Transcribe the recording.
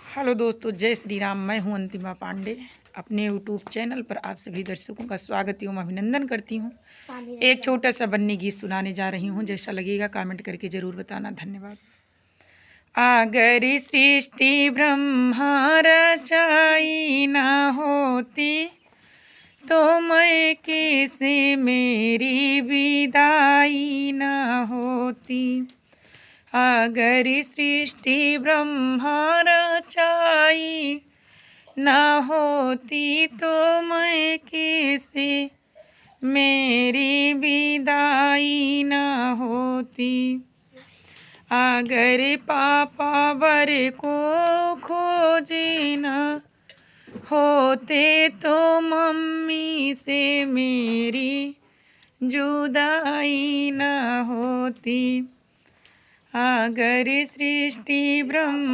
Hello दोस्तों, जय श्री राम। मैं हूं अंतिमा पांडे। अपने यूट्यूब चैनल पर आप सभी दर्शकों का स्वागत एवं अभिनंदन करती हूं। एक छोटा सा बन्नी गीत सुनाने जा रही हूं। जैसा लगेगा कमेंट करके ज़रूर बताना। धन्यवाद। अगर सृष्टि ब्रह्मा रचाई ना होती तो मैं कैसे मेरी विदाई ना होती। अगर सृष्टि ब्रह्मा रचाई ना होती तो मैं कैसे मेरी विदाई ना होती। अगर पापा वर को खोजे ना होते तो मम्मी से मेरी जुदाई ना होती। अगर सृष्टि ब्रह्म